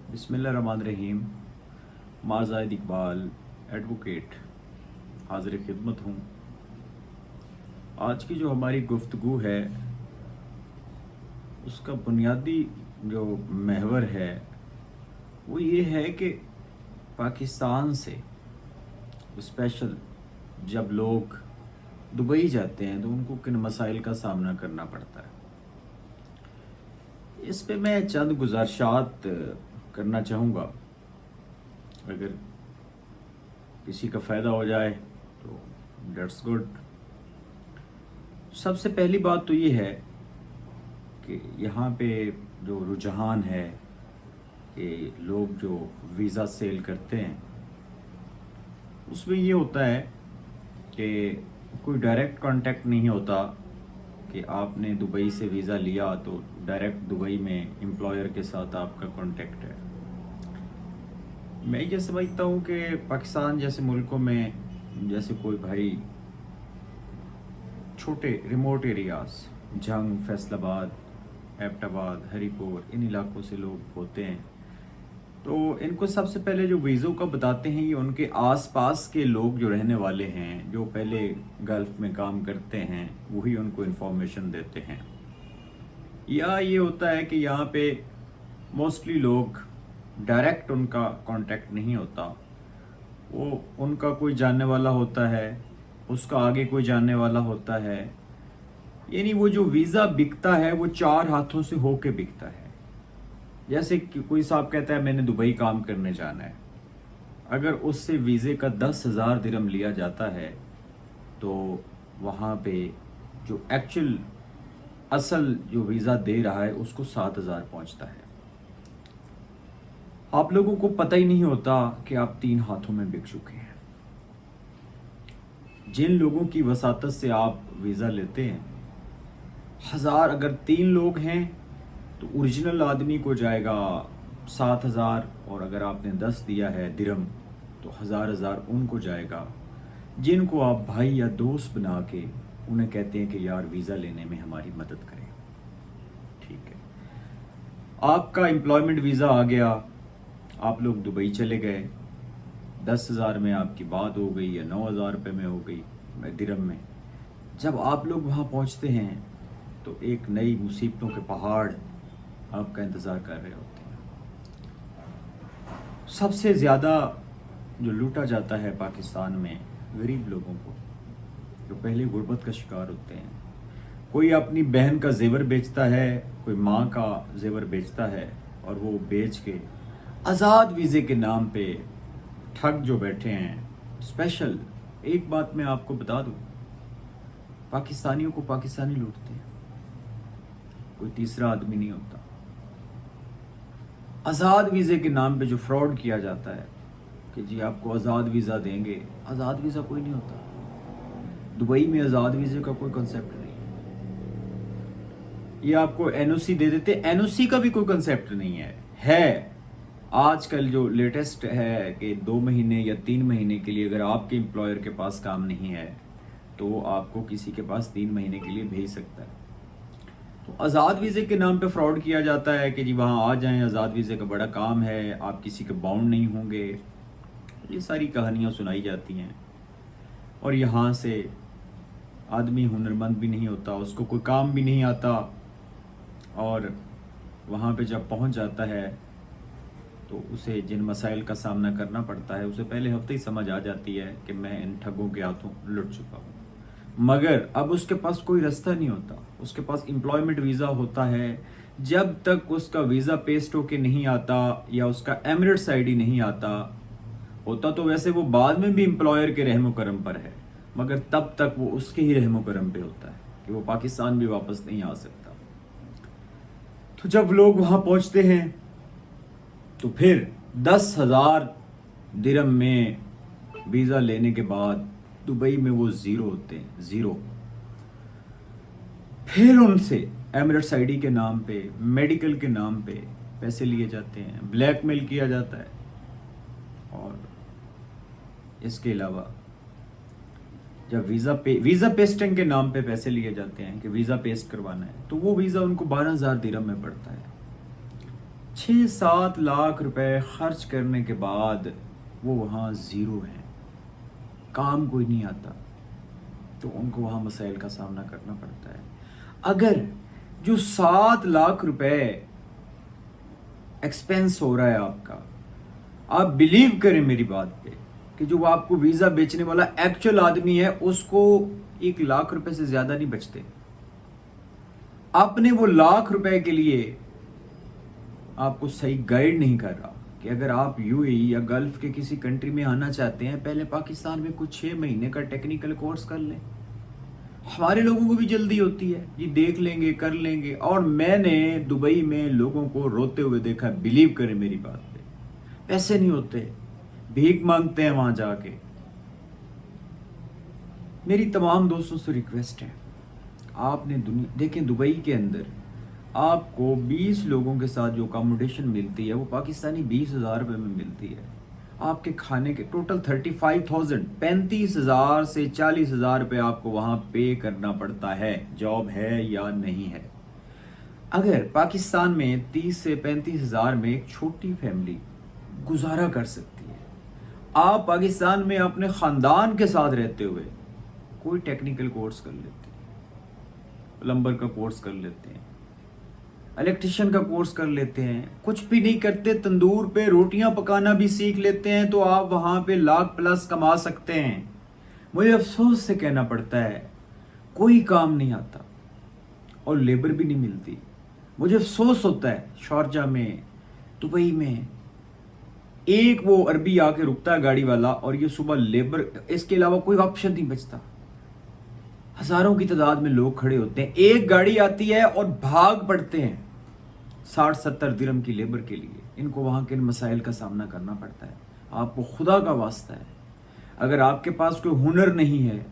बिस्मिल्लाहिर्रहमानिर्रहीम। माज़ाहिद इकबाल एडवोकेट हाज़िर खिदमत हूँ। आज की जो हमारी गुफ्तगू है उसका बुनियादी जो महवर है वो ये है कि पाकिस्तान से स्पेशल जब लोग दुबई जाते हैं तो उनको किन मसाइल का सामना करना पड़ता है। इस पे मैं चंद गुज़ारिशात करना चाहूँगा, अगर किसी का फ़ायदा हो जाए तो डेट्स गुड। सबसे पहली बात तो ये है कि यहाँ पे जो रुझान है कि लोग जो वीज़ा सेल करते हैं उसमें ये होता है कि कोई डायरेक्ट कांटेक्ट नहीं होता कि आपने दुबई से वीज़ा लिया तो डायरेक्ट दुबई में एम्प्लॉयर के साथ आपका कांटेक्ट है। मैं ये समझता हूँ कि पाकिस्तान जैसे मुल्कों में जैसे कोई भाई छोटे रिमोट एरियाज जंग, फैसलाबाद, एबटाबाद, हरीपुर, इन इलाकों से लोग होते हैं तो इनको सबसे पहले जो वीज़ों का बताते हैं ये उनके आसपास के लोग जो रहने वाले हैं, जो पहले गल्फ़ में काम करते हैं, वही उनको इन्फॉर्मेशन देते हैं। या ये होता है कि यहाँ पे मोस्टली लोग डायरेक्ट उनका कांटेक्ट नहीं होता, वो उनका कोई जानने वाला होता है, उसका आगे कोई जानने वाला होता है। यानी वो जो वीज़ा बिकता है वो चार हाथों से होके बिकता है। जैसे कि कोई साहब कहता है मैंने दुबई काम करने जाना है, अगर उससे वीज़े का 10,000 दिरहम लिया जाता है तो वहाँ पे जो एक्चुअल असल जो वीज़ा दे रहा है उसको 7,000 पहुँचता है। आप लोगों को पता ही नहीं होता कि आप 3 हाथों में बिक चुके हैं। जिन लोगों की वसातत से आप वीज़ा लेते हैं, 1000 अगर 3 लोग हैं तो ओरिजिनल आदमी को जाएगा 7,000, और अगर आपने 10 दिया है दिरहम तो 1000 उनको जाएगा, जिनको आप भाई या दोस्त बना के उन्हें कहते हैं कि यार वीज़ा लेने में हमारी मदद करें। ठीक है, आपका एम्प्लॉयमेंट वीज़ा आ गया, आप लोग दुबई चले गए, 10,000 में आपकी बात हो गई या 9,000 रुपये में हो गई दिरहम में। जब आप लोग वहाँ पहुँचते हैं तो एक नई मुसीबतों के पहाड़ आपका इंतज़ार कर रहे होते हैं। सबसे ज़्यादा जो लूटा जाता है पाकिस्तान में गरीब लोगों को, जो पहले गुर्बत का शिकार होते हैं। कोई अपनी बहन का जेवर बेचता है, कोई माँ का जेवर बेचता है, और वो बेच के आज़ाद वीज़े के नाम पे ठग जो बैठे हैं। स्पेशल एक बात मैं आपको बता दूं, पाकिस्तानियों को पाकिस्तानी लूटते हैं, कोई तीसरा आदमी नहीं होता। आज़ाद वीज़े के नाम पे जो फ्रॉड किया जाता है कि जी आपको आज़ाद वीज़ा देंगे, आज़ाद वीज़ा कोई नहीं होता। दुबई में आज़ाद वीज़े का कोई कंसेप्ट नहीं है। ये आपको एनओसी दे देते, एनओसी का भी कोई कंसेप्ट नहीं है। आजकल जो लेटेस्ट है कि 2 महीने या 3 महीने के लिए अगर आपके एम्प्लॉयर के पास काम नहीं है तो वो आपको किसी के पास 3 महीने के लिए भेज सकता है। तो आज़ाद वीज़े के नाम पे फ्रॉड किया जाता है कि जी वहाँ आ जाएं, आज़ाद वीज़े का बड़ा काम है, आप किसी के बाउंड नहीं होंगे। ये सारी कहानियाँ सुनाई जाती हैं, और यहाँ से आदमी हुनरमंद भी नहीं होता, उसको कोई काम भी नहीं आता, और वहाँ पे जब पहुँच जाता है तो उसे जिन मसाइल का सामना करना पड़ता है उसे पहले हफ्ते ही समझ आ जाती है कि मैं इन ठगों के हाथों लुट चुका हूँ। मगर अब उसके पास कोई रास्ता नहीं होता, उसके पास एम्प्लॉयमेंट वीज़ा होता है। जब तक उसका वीज़ा पेस्ट होके नहीं आता या उसका एमिरेट्स आईडी नहीं आता होता, तो वैसे वो बाद में भी एम्प्लॉयर के रहमो करम पर है, मगर तब तक वो उसके ही रहमो करम पे होता है कि वो पाकिस्तान भी वापस नहीं आ सकता। तो जब लोग वहाँ पहुँचते हैं तो फिर 10,000 दिरहम में वीज़ा लेने के बाद दुबई में वो ज़ीरो होते हैं, ज़ीरो। फिर उनसे एमिरेट्स आईडी के नाम पे, मेडिकल के नाम पे पैसे लिए जाते हैं, ब्लैकमेल किया जाता है, और इसके अलावा जब वीज़ा पेस्टिंग के नाम पे पैसे लिए जाते हैं कि वीज़ा पेस्ट करवाना है, तो वो वीज़ा उनको 12,000 दिरहम में पड़ता है। 6-7 लाख रुपए खर्च करने के बाद वो वहाँ ज़ीरो हैं, काम कोई नहीं आता, तो उनको वहाँ मसाइल का सामना करना पड़ता है। अगर जो 7 लाख रुपए एक्सपेंस हो रहा है आपका, आप बिलीव करें मेरी बात पे कि जो आपको वीज़ा बेचने वाला एक्चुअल आदमी है उसको 1 लाख रुपए से ज़्यादा नहीं बचते। आपने वो लाख रुपए के लिए आपको सही गाइड नहीं कर रहा कि अगर आप यूएई या गल्फ के किसी कंट्री में आना चाहते हैं, पहले पाकिस्तान में कुछ 6 महीने का टेक्निकल कोर्स कर लें। हमारे लोगों को भी जल्दी होती है, ये देख लेंगे, कर लेंगे। और मैंने दुबई में लोगों को रोते हुए देखा, बिलीव करें मेरी बात पे, पैसे नहीं होते, भीख मांगते हैं वहां जाके। मेरी तमाम दोस्तों से रिक्वेस्ट है, आपने दुनिया देखें, दुबई के अंदर आपको 20 लोगों के साथ जो अकोमोडेशन मिलती है वो पाकिस्तानी 20,000 रुपये में मिलती है। आपके खाने के टोटल 35,000, 35,000 से 40,000 रुपये आपको वहाँ पे करना पड़ता है, जॉब है या नहीं है। अगर पाकिस्तान में 30 से 35,000 में एक छोटी फैमिली गुजारा कर सकती है, आप पाकिस्तान में अपने ख़ानदान के साथ रहते हुए कोई टेक्निकल कोर्स कर लेते हैं, प्लम्बर का कोर्स कर लेते हैं, इलेक्ट्रिशियन का कोर्स कर लेते हैं, कुछ भी नहीं करते, तंदूर पे रोटियां पकाना भी सीख लेते हैं, तो आप वहां पे लाख प्लस कमा सकते हैं। मुझे अफसोस से कहना पड़ता है कोई काम नहीं आता और लेबर भी नहीं मिलती। मुझे अफसोस होता है शारजा में, दुबई में एक वो अरबी आके रुकता है गाड़ी वाला, और ये सुबह लेबर, इसके अलावा कोई ऑप्शन नहीं बचता। हजारों की तादाद में लोग खड़े होते हैं, एक गाड़ी आती है और भाग पड़ते हैं 60-70 दिरहम की लेबर के लिए। इनको वहाँ के मसाइल का सामना करना पड़ता है। आपको खुदा का वास्ता है, अगर आपके पास कोई हुनर नहीं है,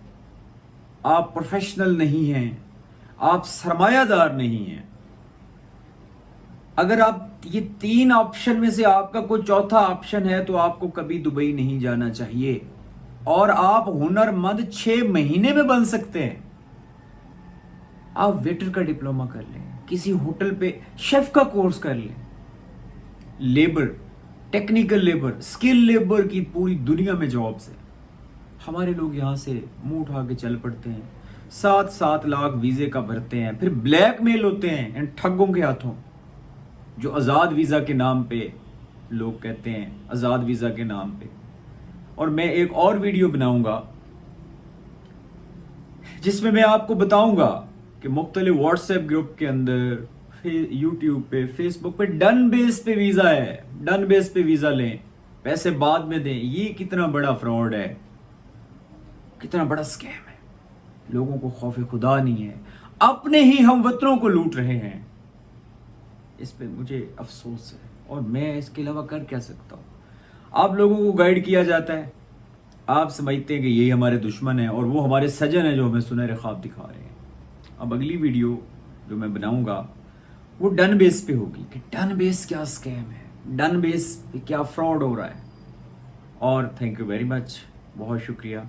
आप प्रोफेशनल नहीं हैं, आप सरमायादार नहीं हैं, अगर आप ये 3 ऑप्शन में से आपका कोई चौथा ऑप्शन है, तो आपको कभी दुबई नहीं जाना चाहिए। और आप हुनरमंद 6 महीने में बन सकते हैं। आप वेटर का डिप्लोमा कर लें, किसी होटल पे शेफ का कोर्स कर लें। Labour, technical labour, skill labour की पूरी दुनिया में जॉब्स है। हमारे लोग यहाँ से मुंह उठा के चल पड़ते हैं, 7-7 लाख वीजे का भरते हैं, फिर ब्लैकमेल होते हैं इन ठगों के हाथों, जो आज़ाद वीज़ा के नाम पे लोग कहते हैं, आज़ाद वीज़ा के नाम पे। और मैं एक और वीडियो बनाऊंगा जिसमें मैं आपको बताऊंगा कि मुख्तलिफ व्हाट्सएप ग्रुप के अंदर, यूट्यूब पे, फेसबुक पे डन बेस पे वीज़ा है, डन बेस पे वीज़ा लें, पैसे बाद में दें। ये कितना बड़ा फ्रॉड है, कितना बड़ा स्कैम है। लोगों को खौफ खुदा नहीं है, अपने ही हमवतनों को लूट रहे हैं। इस पे मुझे अफसोस है, और मैं इसके अलावा कर क्या सकता हूँ। आप लोगों को गाइड किया जाता है, आप समझते हैं कि यही हमारे दुश्मन है और वो हमारे सजन है जो हमें सुनहरे ख्वाब दिखा रहे हैं। अब अगली वीडियो जो मैं बनाऊंगा वो डन बेस पे होगी कि डन बेस क्या स्कैम है, डन बेस पे क्या फ्रॉड हो रहा है। और थैंक यू वेरी मच, बहुत शुक्रिया।